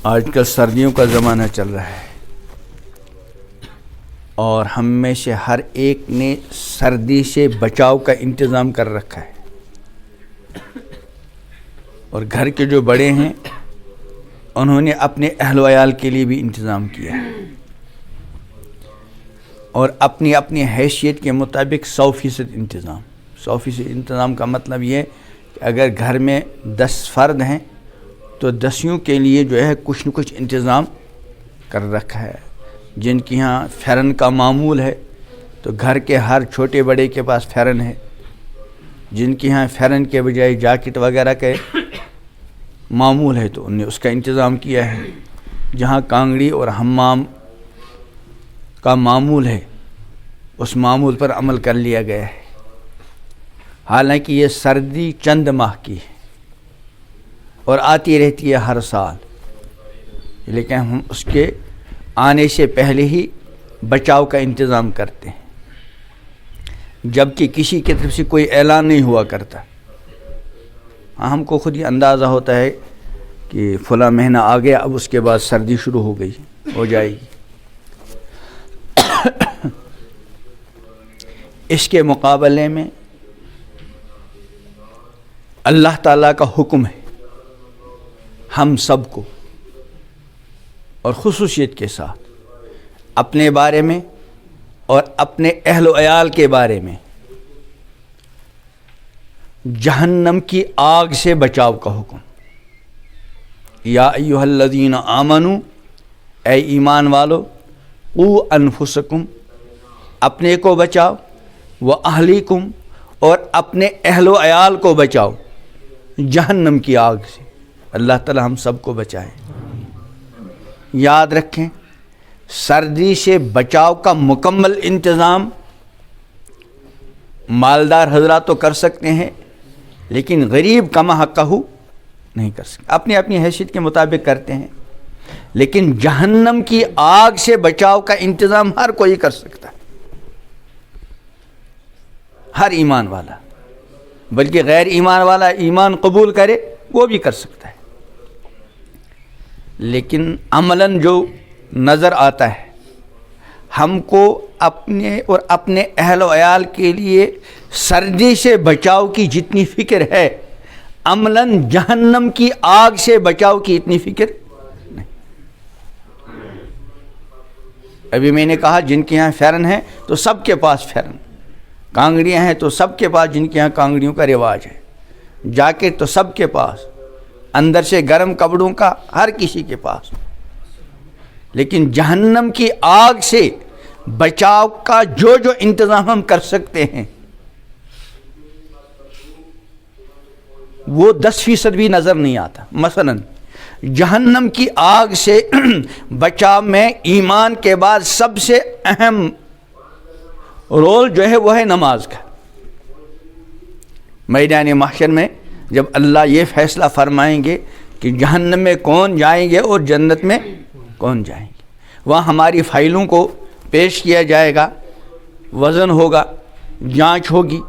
آج کل سردیوں کا زمانہ چل رہا ہے اور ہم میں سے ہر ایک نے سردی سے بچاؤ کا انتظام کر رکھا ہے، اور گھر کے جو بڑے ہیں انہوں نے اپنے اہل و عیال کے لیے بھی انتظام کیا ہے، اور اپنی اپنی حیثیت کے مطابق 100% انتظام۔ 100% انتظام کا مطلب یہ ہے کہ اگر گھر میں 10 فرد ہیں تو 10 کے لیے جو ہے کچھ نہ کچھ انتظام کر رکھا ہے۔ جن کی یہاں فیرن کا معمول ہے تو گھر کے ہر چھوٹے بڑے کے پاس فیرن ہے، جن کی یہاں فیرن کے بجائے جاکٹ وغیرہ کے معمول ہے تو انہوں نے اس کا انتظام کیا ہے۔ جہاں کانگڑی اور حمام کا معمول ہے اس معمول پر عمل کر لیا گیا ہے۔ حالانکہ یہ سردی چند ماہ کی ہے اور آتی رہتی ہے ہر سال، لیکن ہم اس کے آنے سے پہلے ہی بچاؤ کا انتظام کرتے ہیں، جبکہ کسی کی طرف سے کوئی اعلان نہیں ہوا کرتا۔ ہم کو خود ہی اندازہ ہوتا ہے کہ فلاں مہینہ آ گیا، اب اس کے بعد سردی شروع ہو جائے گی۔ اس کے مقابلے میں اللہ تعالیٰ کا حکم ہے ہم سب کو، اور خصوصیت کے ساتھ اپنے بارے میں اور اپنے اہل و عیال کے بارے میں جہنم کی آگ سے بچاؤ کا حکم۔ یا ایھا الذین آمنوا، اے ایمان والو، قوا انفسکم، اپنے کو بچاؤ، واہلیکم، اور اپنے اہل و عیال کو بچاؤ جہنم کی آگ سے۔ اللہ تعالی ہم سب کو بچائے۔ یاد رکھیں، سردی سے بچاؤ کا مکمل انتظام مالدار حضرات تو کر سکتے ہیں، لیکن غریب کما حقہ نہیں کر سکتے۔ اپنی اپنی حیثیت کے مطابق کرتے ہیں، لیکن جہنم کی آگ سے بچاؤ کا انتظام ہر کوئی کر سکتا ہے، ہر ایمان والا، بلکہ غیر ایمان والا ایمان قبول کرے وہ بھی کر سکتا ہے۔ لیکن عملاً جو نظر آتا ہے، ہم کو اپنے اور اپنے اہل و عیال کے لیے سردی سے بچاؤ کی جتنی فکر ہے، عملاً جہنم کی آگ سے بچاؤ کی اتنی فکر نہیں۔ ابھی میں نے کہا جن کے یہاں فیرن ہے تو سب کے پاس فیرن، کانگڑیاں ہیں تو سب کے پاس جن کے یہاں کانگڑیوں کا رواج ہے، جاکٹ تو سب کے پاس، اندر سے گرم کپڑوں کا ہر کسی کے پاس۔ لیکن جہنم کی آگ سے بچاؤ کا جو انتظام ہم کر سکتے ہیں وہ 10% بھی نظر نہیں آتا۔ مثلا جہنم کی آگ سے بچاؤ میں ایمان کے بعد سب سے اہم رول جو ہے وہ ہے نماز کا۔ میدان محشر میں جب اللہ یہ فیصلہ فرمائیں گے کہ جہنم میں کون جائیں گے اور جنت میں کون جائیں گے، وہاں ہماری فائلوں کو پیش کیا جائے گا، وزن ہوگا، جانچ ہوگی۔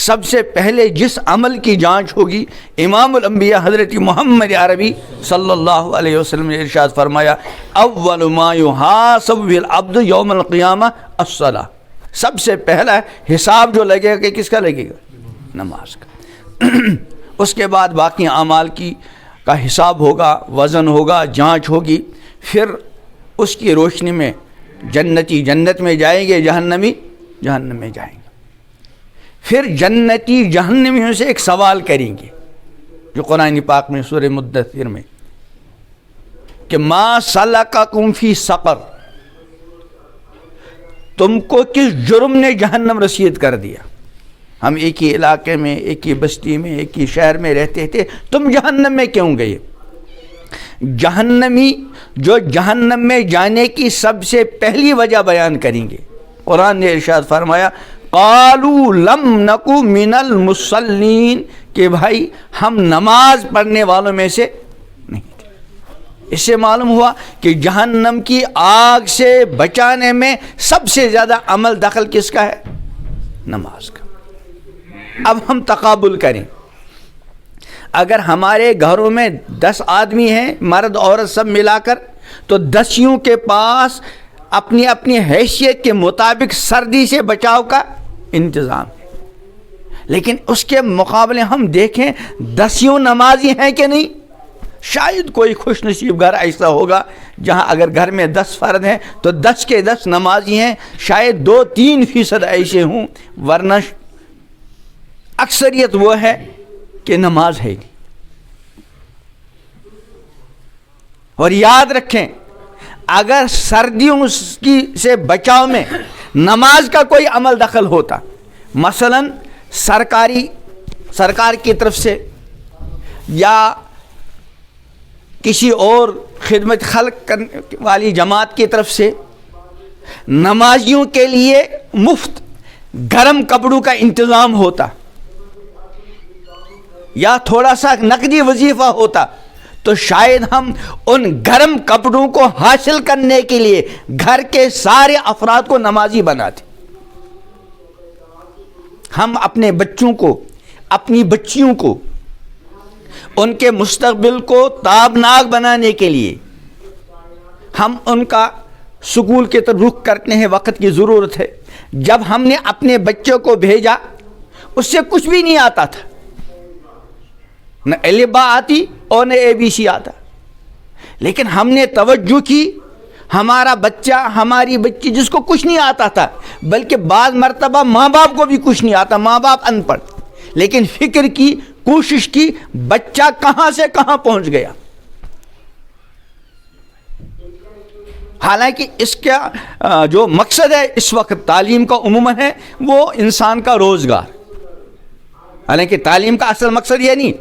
سب سے پہلے جس عمل کی جانچ ہوگی، امام الانبیاء حضرت محمد عربی صلی اللہ علیہ وسلم نے ارشاد فرمایا، اول ما یحاسب به العبد یوم القیامہ الصلاۃ۔ سب سے پہلا حساب جو لگے گا کہ کس کا لگے گا؟ نماز کا۔ اس کے بعد باقی اعمال کا حساب ہوگا، وزن ہوگا، جانچ ہوگی۔ پھر اس کی روشنی میں جنتی جنت میں جائیں گے، جہنمی جہنم میں جائیں گے۔ پھر جنتی جہنمیوں سے ایک سوال کریں گے جو قرآن پاک میں سورہ مدثر میں کہ ما سلککم فی سقر، تم کو کس جرم نے جہنم رسید کر دیا؟ ہم ایک ہی علاقے میں، ایک ہی بستی میں، ایک ہی شہر میں رہتے تھے، تم جہنم میں کیوں گئے؟ جہنمی جو جہنم میں جانے کی سب سے پہلی وجہ بیان کریں گے۔ قرآن نے ارشاد فرمایا، قالوا لم نک من المصلین، کہ بھائی ہم نماز پڑھنے والوں میں سے نہیں تھے۔ اس سے معلوم ہوا کہ جہنم کی آگ سے بچانے میں سب سے زیادہ عمل دخل کس کا ہے؟ نماز کا۔ اب ہم تقابل کریں، اگر ہمارے گھروں میں 10 آدمی ہیں مرد عورت سب ملا کر تو 10 کے پاس اپنی اپنی حیثیت کے مطابق سردی سے بچاؤ کا انتظام ہے، لیکن اس کے مقابلے ہم دیکھیں 10 نمازی ہیں کہ نہیں؟ شاید کوئی خوش نصیب گھر ایسا ہوگا جہاں اگر گھر میں 10 فرد ہیں تو 10 کے 10 نمازی ہیں، شاید 2-3% ایسے ہوں، ورنہ اکثریت وہ ہے کہ نماز ہے نہیں۔ اور یاد رکھیں اگر سردیوں سے بچاؤ میں نماز کا کوئی عمل دخل ہوتا، مثلا سرکار کی طرف سے یا کسی اور خدمت خلق کرنے والی جماعت کی طرف سے نمازیوں کے لیے مفت گرم کپڑوں کا انتظام ہوتا یا تھوڑا سا نقدی وظیفہ ہوتا تو شاید ہم ان گرم کپڑوں کو حاصل کرنے کے لیے گھر کے سارے افراد کو نمازی بناتے۔ ہم اپنے بچوں کو، اپنی بچیوں کو، ان کے مستقبل کو تابناک بنانے کے لیے ہم ان کا سکول کی طرف رخ کرتے ہیں، وقت کی ضرورت ہے۔ جب ہم نے اپنے بچوں کو بھیجا اس سے کچھ بھی نہیں آتا تھا، نہ الف با آتی اور نہ ABC آتا، لیکن ہم نے توجہ کی، ہمارا بچہ ہماری بچی جس کو کچھ نہیں آتا تھا، بلکہ بعض مرتبہ ماں باپ کو بھی کچھ نہیں آتا، ماں باپ ان پڑھ، لیکن فکر کی، کوشش کی، بچہ کہاں سے کہاں پہنچ گیا۔ حالانکہ اس کا جو مقصد ہے اس وقت تعلیم کا عموماً ہے وہ انسان کا روزگار، حالانکہ تعلیم کا اصل مقصد یہ نہیں،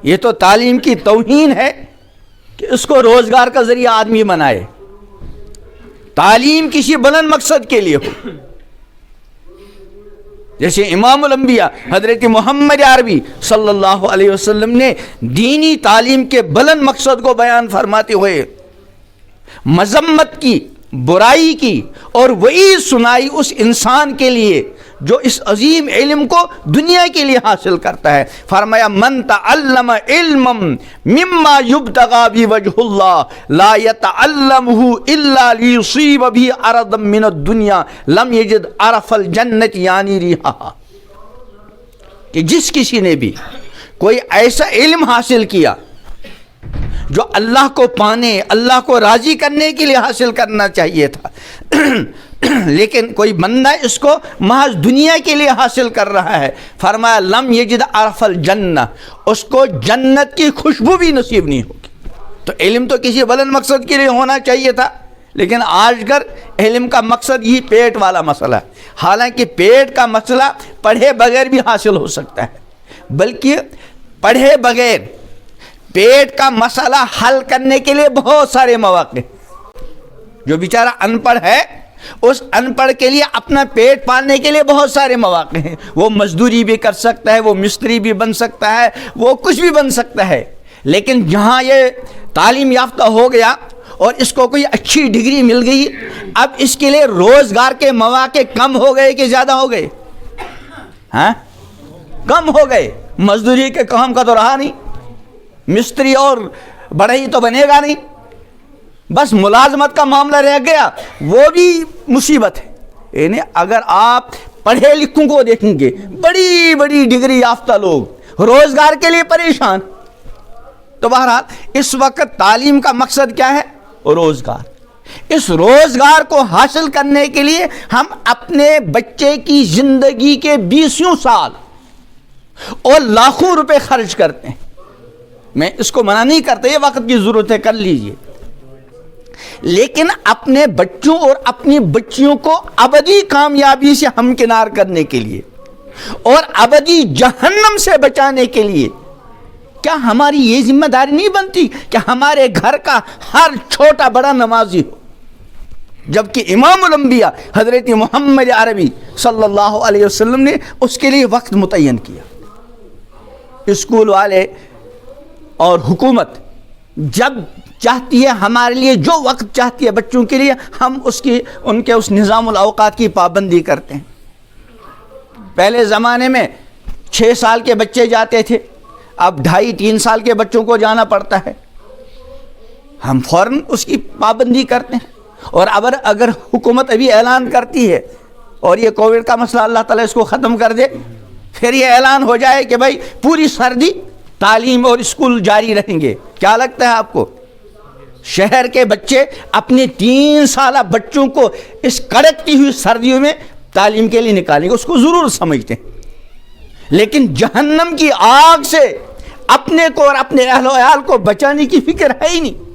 یہ تو تعلیم کی توہین ہے کہ اس کو روزگار کا ذریعہ آدمی بنائے، تعلیم کسی بلند مقصد کے لیے ہو۔ جیسے امام الانبیاء حضرت محمد عربی صلی اللہ علیہ وسلم نے دینی تعلیم کے بلند مقصد کو بیان فرماتے ہوئے مذمت کی، برائی کی اور وعید سنائی اس انسان کے لیے جو اس عظیم علم کو دنیا کے لیے حاصل کرتا ہے۔ فرمایا من تعلم علما مما يبتغى بوجه الله لا يتعلمه الا ليصيب به عرضا من الدنيا لم يجد عرف الجنة يعني ريحها، کہ جس کسی نے بھی کوئی ایسا علم حاصل کیا جو اللہ کو پانے، اللہ کو راضی کرنے کے لیے حاصل کرنا چاہیے تھا، لیکن کوئی بندہ اس کو محض دنیا کے لیے حاصل کر رہا ہے، فرمایا لم یجد عرف الجنہ، اس کو جنت کی خوشبو بھی نصیب نہیں ہوگی۔ تو علم تو کسی بلند مقصد کے لیے ہونا چاہیے تھا، لیکن آج کل علم کا مقصد یہ پیٹ والا مسئلہ ہے، حالانکہ پیٹ کا مسئلہ پڑھے بغیر بھی حاصل ہو سکتا ہے، بلکہ پڑھے بغیر پیٹ کا مسئلہ حل کرنے کے لیے بہت سارے مواقع، جو بیچارہ ان پڑھ ہے اس ان پڑھ کے لیے اپنا پیٹ پالنے کے لیے بہت سارے مواقع ہیں، وہ مزدوری بھی کر سکتا ہے، وہ مستری بھی بن سکتا ہے، وہ کچھ بھی بن سکتا ہے، لیکن جہاں یہ تعلیم یافتہ ہو گیا اور اس کو کوئی اچھی ڈگری مل گئی، اب اس کے لیے روزگار کے مواقع کم ہو گئے کہ زیادہ ہو گئے؟ ہاں کم ہو گئے، مزدوری کے کام کا تو رہا نہیں، مستری اور بڑھئی تو بنے گا نہیں، بس ملازمت کا معاملہ رہ گیا، وہ بھی مصیبت ہے۔ یعنی اگر آپ پڑھے لکھوں کو دیکھیں گے، بڑی بڑی ڈگری یافتہ لوگ روزگار کے لیے پریشان۔ تو بہرحال اس وقت تعلیم کا مقصد کیا ہے؟ روزگار۔ اس روزگار کو حاصل کرنے کے لیے ہم اپنے بچے کی زندگی کے 20 سال اور لاکھوں روپے خرچ کرتے ہیں۔ میں اس کو منع نہیں کرتا، یہ وقت کی ضرورت ہے، کر لیجئے، لیکن اپنے بچوں اور اپنی بچیوں کو ابدی کامیابی سے ہمکنار کرنے کے لیے اور ابدی جہنم سے بچانے کے لیے کیا ہماری یہ ذمہ داری نہیں بنتی کہ ہمارے گھر کا ہر چھوٹا بڑا نمازی ہو؟ جبکہ امام الانبیاء حضرت محمد عربی صلی اللہ علیہ وسلم نے اس کے لیے وقت متعین کیا۔ اسکول والے اور حکومت جب چاہتی ہے ہمارے لیے جو وقت چاہتی ہے بچوں کے لیے، ہم ان کے اس نظام الاوقات کی پابندی کرتے ہیں۔ پہلے زمانے میں 6 سال کے بچے جاتے تھے، اب 2.5-3 سال کے بچوں کو جانا پڑتا ہے، ہم فوراً اس کی پابندی کرتے ہیں. اور اگر حکومت ابھی اعلان کرتی ہے اور یہ کووڈ کا مسئلہ اللہ تعالیٰ اس کو ختم کر دے، پھر یہ اعلان ہو جائے کہ بھائی پوری سردی تعلیم اور اسکول جاری رہیں گے، کیا لگتا ہے آپ کو شہر کے بچے اپنے 3 سالہ بچوں کو اس کڑکتی ہوئی سردیوں میں تعلیم کے لیے نکالیں گے؟ اس کو ضرور سمجھتے ہیں. لیکن جہنم کی آگ سے اپنے کو اور اپنے اہل و عیال کو بچانے کی فکر ہے ہی نہیں.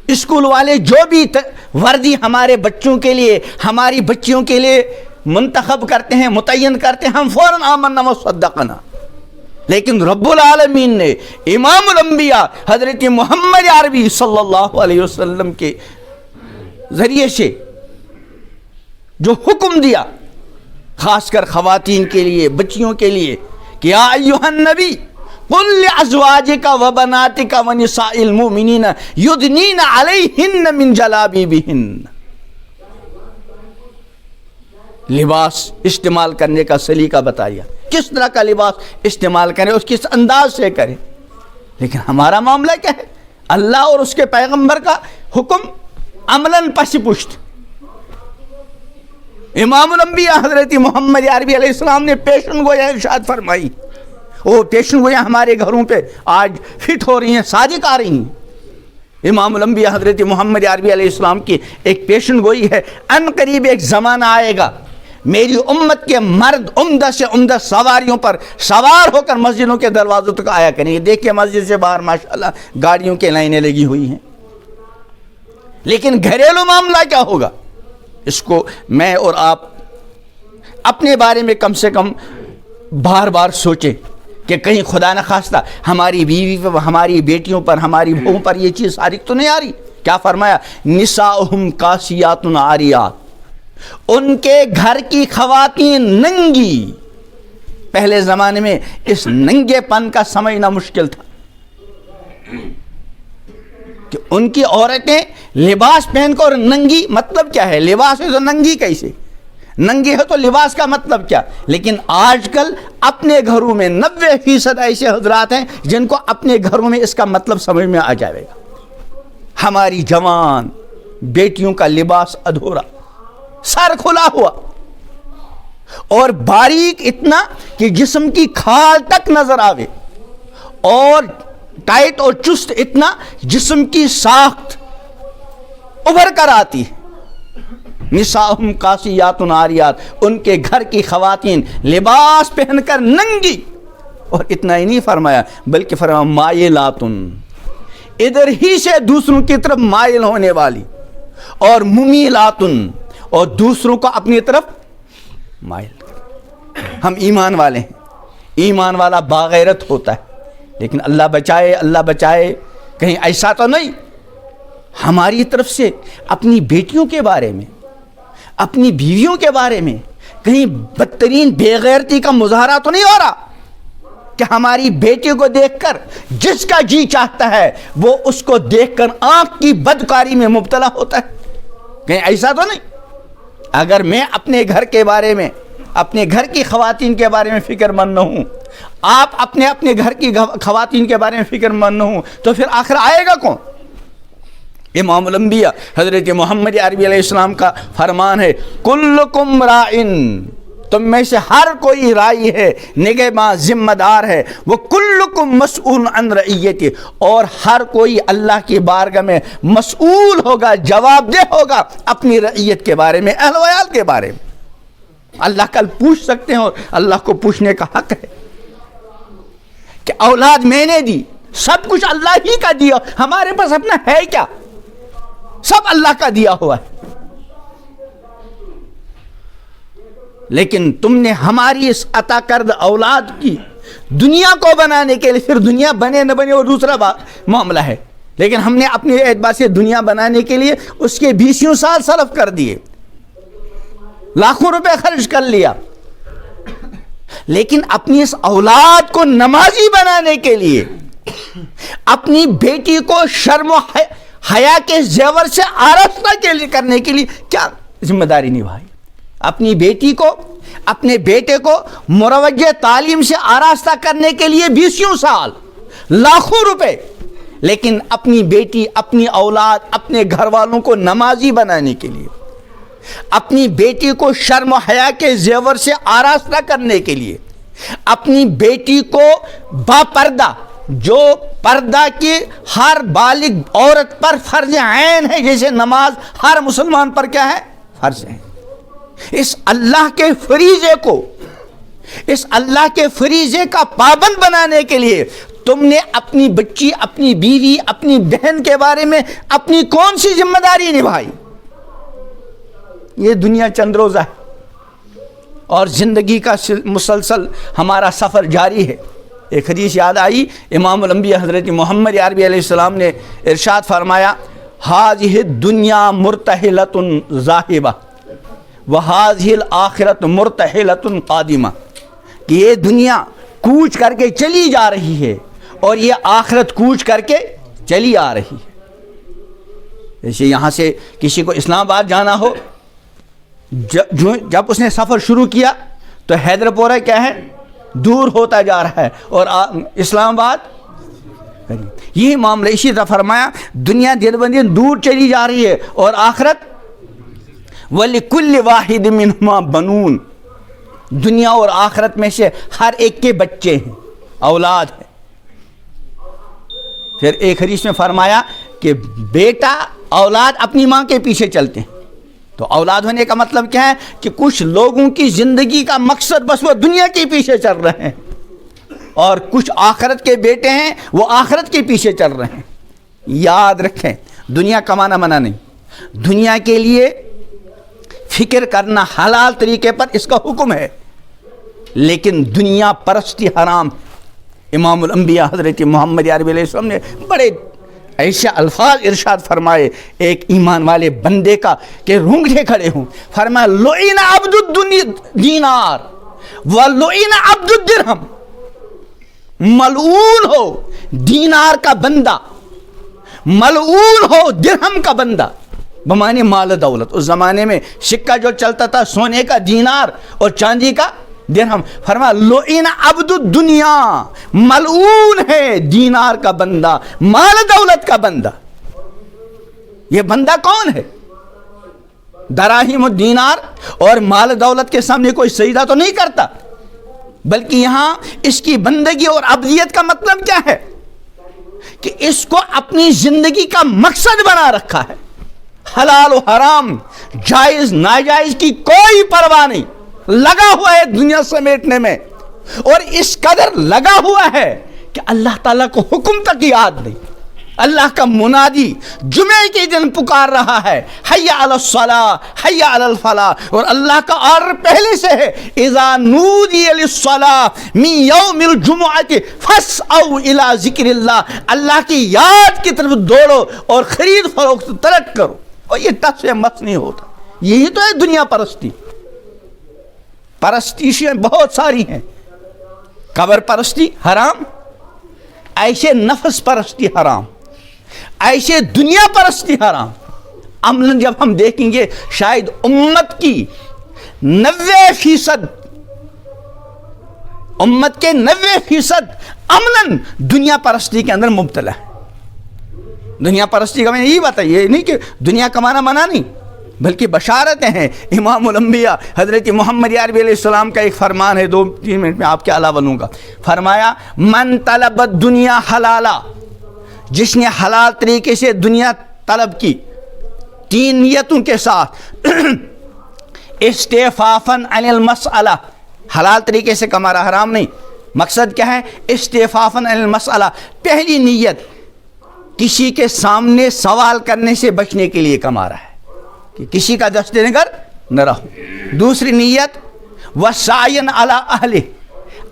اسکول والے جو بھی وردی ہمارے بچوں کے لیے، ہماری بچیوں کے لیے منتخب کرتے ہیں، متعین کرتے ہیں، ہم فوراً آمنا وصدقنا. لیکن رب العالمین نے امام الانبیاء حضرت محمد عربی صلی اللہ علیہ وسلم کے ذریعے سے جو حکم دیا، خاص کر خواتین کے لیے، بچیوں کے لیے، کہ یا ایھا النبی قل لازواجک وبناتک ونساء المؤمنین یدنین علیہن من جلابیبہن. لباس استعمال کرنے کا سلیقہ بتایا، کس طرح کا لباس استعمال کریں، اس کس انداز سے کریں. لیکن ہمارا معاملہ کیا ہے؟ اللہ اور اس کے پیغمبر کا حکم عملاً پس پشت. امام الانبیاء حضرت محمد عربی علیہ السلام نے پیشن گویا ارشاد فرمائی. وہ پیشن گویا ہمارے گھروں پہ آج فٹ ہو رہی ہیں، صادق آ رہی ہیں. امام الانبیاء حضرت محمد عربی علیہ السلام کی ایک پیشن گوئی ہے، ان قریب ایک زمانہ آئے گا میری امت کے مرد عمدہ سے عمدہ سواریوں پر سوار ہو کر مسجدوں کے دروازوں تک آیا کریں گے. دیکھیں مسجد سے باہر ماشاءاللہ گاڑیوں کے لائنیں لگی ہوئی ہیں. لیکن گھریلو معاملہ کیا ہوگا؟ اس کو میں اور آپ اپنے بارے میں کم سے کم بار بار سوچیں کہ کہیں خدا نخواستہ ہماری بیوی پر، ہماری بیٹیوں پر، ہماری بہوؤں پر یہ چیز صادق تو نہیں آ رہی. کیا فرمایا؟ نساؤہم کاسیات عاریات، ان کے گھر کی خواتین ننگی. پہلے زمانے میں اس ننگے پن کا سمجھنا مشکل تھا کہ ان کی عورتیں لباس پہن کر ننگی. مطلب کیا ہے؟ لباس ہے تو ننگی کیسے؟ ننگی ہے تو لباس کا مطلب کیا؟ لیکن آج کل اپنے گھروں میں 90% ایسے حضرات ہیں جن کو اپنے گھروں میں اس کا مطلب سمجھ میں آ جائے گا. ہماری جوان بیٹیوں کا لباس ادھورا، سر کھلا ہوا اور باریک اتنا کہ جسم کی کھال تک نظر آوے، اور ٹائٹ اور چست اتنا جسم کی ساخت ابھر کر آتی ہے. نساؤہم کاسیات عاریات، ان کے گھر کی خواتین لباس پہن کر ننگی. اور اتنا ہی نہیں فرمایا بلکہ فرمایا مائلاتن، ادھر ہی سے دوسروں کی طرف مائل ہونے والی، اور ممیلاتن، اور دوسروں کو اپنی طرف مائل. ہم ایمان والے ہیں، ایمان والا باغیرت ہوتا ہے. لیکن اللہ بچائے، اللہ بچائے، کہیں ایسا تو نہیں ہماری طرف سے اپنی بیٹیوں کے بارے میں، اپنی بیویوں کے بارے میں کہیں بدترین بے غیرتی کا مظاہرہ تو نہیں ہو رہا کہ ہماری بیٹی کو دیکھ کر جس کا جی چاہتا ہے وہ اس کو دیکھ کر آنکھ کی بدکاری میں مبتلا ہوتا ہے؟ کہیں ایسا تو نہیں؟ اگر میں اپنے گھر کے بارے میں، اپنے گھر کی خواتین کے بارے میں فکر مند نہ ہوں، آپ اپنے گھر کی خواتین کے بارے میں فکر مند نہ ہوں، تو پھر آخر آئے گا کون؟ امام الانبیاء حضرت محمد عربی علیہ السلام کا فرمان ہے کلکم راعن، تم میں سے ہر کوئی رائی ہے، نگہباں، ذمہ دار ہے. وہ کلکم مسئول عن رعیتہ، اور ہر کوئی اللہ کی بارگاہ میں مسئول ہوگا، جواب دہ ہوگا اپنی رعیت کے بارے میں، اہل و عیال کے بارے میں. اللہ کل پوچھ سکتے ہیں، اور اللہ کو پوچھنے کا حق ہے کہ اولاد میں نے دی، سب کچھ اللہ ہی کا دیا، ہمارے پاس اپنا ہے کیا؟ سب اللہ کا دیا ہوا ہے. لیکن تم نے ہماری اس عطا کردہ اولاد کی دنیا کو بنانے کے لیے، پھر دنیا بنے نہ بنے وہ دوسرا معاملہ ہے، لیکن ہم نے اپنے اعتبار سے دنیا بنانے کے لیے اس کے 20 سال صرف کر دیے، لاکھوں روپے خرچ کر لیا. لیکن اپنی اس اولاد کو نمازی بنانے کے لیے، اپنی بیٹی کو شرم و حیا کے زیور سے آراستہ کرنے کے لیے کیا ذمہ داری نبھائی؟ اپنی بیٹی کو، اپنے بیٹے کو مروجہ تعلیم سے آراستہ کرنے کے لیے 20 سال، لاکھوں روپے، لیکن اپنی بیٹی، اپنی اولاد، اپنے گھر والوں کو نمازی بنانے کے لیے، اپنی بیٹی کو شرم و حیا کے زیور سے آراستہ کرنے کے لیے، اپنی بیٹی کو باپردہ، جو پردہ کی ہر بالغ عورت پر فرض عین ہے، جیسے نماز ہر مسلمان پر کیا ہے؟ فرض ہے، اس اللہ کے فریضے کو، اس اللہ کے فریضے کا پابند بنانے کے لیے تم نے اپنی بچی، اپنی بیوی، اپنی بہن کے بارے میں اپنی کون سی ذمہ داری نبھائی؟ یہ دنیا چند روزہ ہے اور زندگی کا مسلسل ہمارا سفر جاری ہے۔ ایک حدیث یاد آئی، امام الانبیاء حضرت محمد عربی علیہ السلام نے ارشاد فرمایا، ہذہ الدنیا مرتحلۃ ذاہبہ وہذہ الآخرۃ مرتحلۃ قادمہ، کہ یہ دنیا کوچ کر کے چلی جا رہی ہے اور یہ آخرت کوچ کر کے چلی آ رہی ہے۔ جیسے یہاں سے کسی کو اسلام آباد جانا ہو، جب اس نے سفر شروع کیا تو حیدر پورہ کیا ہے؟ دور ہوتا جا رہا ہے، اور اسلام آباد، یہی معاملہ اسی طرح فرمایا، دنیا دن بہ دن دور چلی جا رہی ہے اور آخرت وَلِكُلِّ وَاحِدٍ مِّنْهُمَا بَنُونَ، دنیا اور آخرت میں سے ہر ایک کے بچے ہیں، اولاد ہیں۔ پھر ایک حدیث میں فرمایا کہ بیٹا، اولاد اپنی ماں کے پیچھے چلتے ہیں۔ تو اولاد ہونے کا مطلب کیا ہے؟ کہ کچھ لوگوں کی زندگی کا مقصد بس وہ دنیا کے پیچھے چل رہے ہیں، اور کچھ آخرت کے بیٹے ہیں، وہ آخرت کے پیچھے چل رہے ہیں۔ یاد رکھیں، دنیا کمانا منع نہیں، دنیا کے لیے فکر کرنا حلال طریقے پر اس کا حکم ہے، لیکن دنیا پرستی حرام۔ امام الانبیاء حضرت محمد عربی علیہ السلام نے بڑے ایسے الفاظ ارشاد فرمائے ایک ایمان والے بندے کا کہ رونگٹے کھڑے ہوں۔ فرمایا، لعن عبد الدینار ولعن عبد الدرہم، ملعون ہو دینار کا بندہ، ملعون ہو درہم کا بندہ، بمانے مال دولت۔ اس زمانے میں سکہ جو چلتا تھا سونے کا دینار اور چاندی کا درہم۔ فرمایا، لعن عبد الدنیا، ملعون ہے دینار کا بندہ، مال دولت کا بندہ۔ یہ بندہ کون ہے؟ دراہیم الدینار اور مال دولت کے سامنے کوئی سجدہ تو نہیں کرتا، بلکہ یہاں اس کی بندگی اور عبدیت کا مطلب کیا ہے؟ کہ اس کو اپنی زندگی کا مقصد بنا رکھا ہے، حلال و حرام، جائز ناجائز کی کوئی پرواہ نہیں، لگا ہوا ہے دنیا سمیٹنے میں، اور اس قدر لگا ہوا ہے کہ اللہ تعالیٰ کو حکم تک یاد نہیں۔ اللہ کا منادی جمعے کے دن پکار رہا ہے، حی علی الصلاۃ حی علی الفلاح، اور اللہ کا آرڈر پہلے سے ہے، اذا نودی للصلاۃ من یوم الجمعۃ فاسعوا الی ذکر اللہ، اللہ کی یاد کی طرف دوڑو اور خرید فروخت ترک کرو۔ اور یہ ٹس سے مس نہیں ہوتا، یہی تو ہے دنیا پرستی۔ پرستیشیں بہت ساری ہیں، قبر پرستی حرام، ایسے نفس پرستی حرام، ایسے دنیا پرستی حرام۔ عملاً جب ہم دیکھیں گے شاید امت کی 90%، امت کے 90% عملاً دنیا پرستی کے اندر مبتلا ہے۔ دنیا پرستی کا میں نے یہی بتایا، یہ نہیں کہ دنیا کمانا منع نہیں، بلکہ بشارتیں ہیں۔ امام الانبیاء حضرت محمد عربی علیہ السلام کا ایک فرمان ہے، 2-3 منٹ میں آپ کے علاوہ لوں گا۔ فرمایا، من طلب الدنیا حلالا، جس نے حلال طریقے سے دنیا طلب کی 3 نیتوں کے ساتھ، استعفافاً عن المسئلہ، حلال طریقے سے کما رہا، حرام نہیں، مقصد کیا ہے؟ استعفافاً عن المسئلہ، پہلی نیت کسی کے سامنے سوال کرنے سے بچنے کے لیے کما رہا ہے کہ کسی کا دست نگر نہ رہو۔ دوسری نیت وسعین علی اہلہ،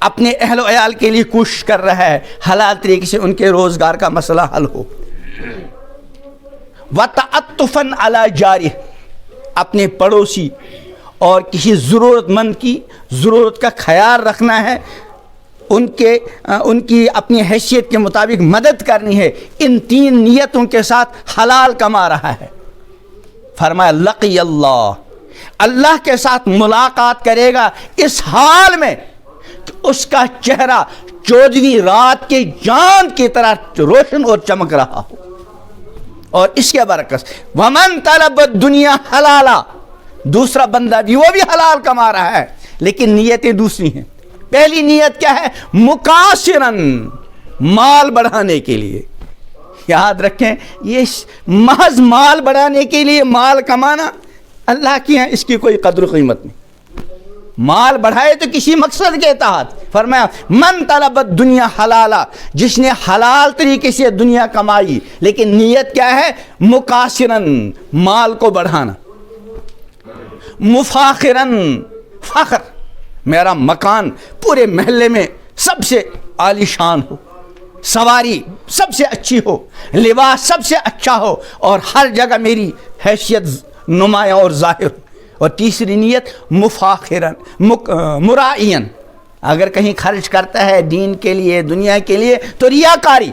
اپنے اہل و عیال کے لیے کوشش کر رہا ہے حلال طریقے سے ان کے روزگار کا مسئلہ حل ہو۔ وتعطفاً علی جارہ، اپنے پڑوسی اور کسی ضرورت مند کی ضرورت کا خیال رکھنا ہے، ان کی اپنی حیثیت کے مطابق مدد کرنی ہے۔ ان 3 نیتوں کے ساتھ حلال کما رہا ہے۔ فرمایا، لقی اللہ، اللہ کے ساتھ ملاقات کرے گا اس حال میں کہ اس کا چہرہ 14ویں رات کے چاند کی طرح روشن اور چمک رہا ہو. اور اس کے برعکس ومن طلب الدنیا حلالا، دوسرا بندہ بھی وہ بھی حلال کما رہا ہے لیکن نیتیں دوسری ہیں. پہلی نیت کیا ہے؟ مکاسرن، مال بڑھانے کے لیے. یاد رکھیں یہ محض مال بڑھانے کے لیے مال کمانا اللہ کی ہے، اس کی کوئی قدر و قیمت نہیں. مال بڑھائے تو کسی مقصد کے تحت. فرمایا من طلب الدنیا حلالا، جس نے حلال طریقے سے دنیا کمائی لیکن نیت کیا ہے؟ مکاسرن، مال کو بڑھانا. مفاخرن، فخر، میرا مکان پورے محلے میں سب سے عالی شان ہو، سواری سب سے اچھی ہو، لباس سب سے اچھا ہو اور ہر جگہ میری حیثیت نمایاں اور ظاہر ہو. اور تیسری نیت مفاخرن، مرائین، اگر کہیں خرچ کرتا ہے دین کے لیے دنیا کے لیے تو ریاکاری،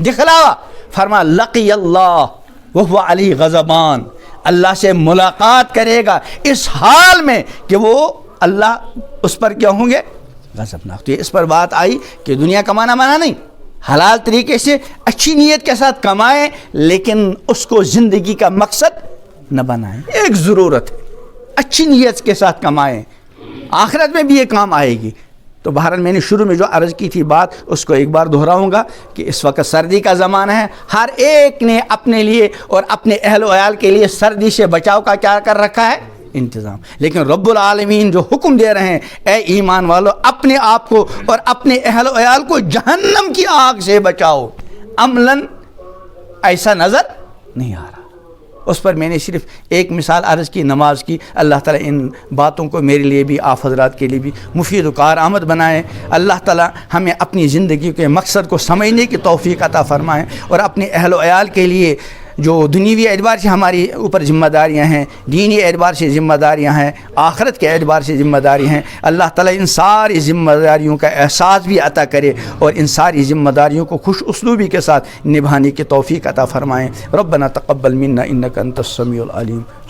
دکھلاوا. فرما لقی اللہ وہو علی غضبان، اللہ سے ملاقات کرے گا اس حال میں کہ وہ اللہ اس پر کیا ہوں گے؟ غضبناک. تو اس پر بات آئی کہ دنیا کمانا منع نہیں، حلال طریقے سے اچھی نیت کے ساتھ کمائیں لیکن اس کو زندگی کا مقصد نہ بنائیں. ایک ضرورت ہے اچھی نیت کے ساتھ کمائیں، آخرت میں بھی یہ کام آئے گی. تو بہرحال میں نے شروع میں جو عرض کی تھی بات اس کو ایک بار دہراؤں گا کہ اس وقت سردی کا زمانہ ہے. ہر ایک نے اپنے لیے اور اپنے اہل و عیال کے لیے سردی سے بچاؤ کا کیا کر رکھا ہے؟ انتظام. لیکن رب العالمین جو حکم دے رہے ہیں اے ایمان والو اپنے آپ کو اور اپنے اہل و عیال کو جہنم کی آگ سے بچاؤ. عملاً ایسا نظر نہیں آ رہا. اس پر میں نے صرف ایک مثال عرض کی، نماز کی. اللہ تعالیٰ ان باتوں کو میرے لیے بھی آپ حضرات کے لیے بھی مفید و کارآمد بنائیں. اللہ تعالیٰ ہمیں اپنی زندگی کے مقصد کو سمجھنے کی توفیق عطا فرمائیں اور اپنے اہل و عیال کے لیے جو دنیوی اعتبار سے ہماری اوپر ذمہ داریاں ہیں، دینی اعتبار سے ذمہ داریاں ہیں، آخرت کے اعتبار سے ذمہ داری ہیں، اللہ تعالیٰ ان ساری ذمہ داریوں کا احساس بھی عطا کرے اور ان ساری ذمہ داریوں کو خوش اسلوبی کے ساتھ نبھانے کی توفیق عطا فرمائیں. ربنا تقبل منا انک انت السمیع العلیم.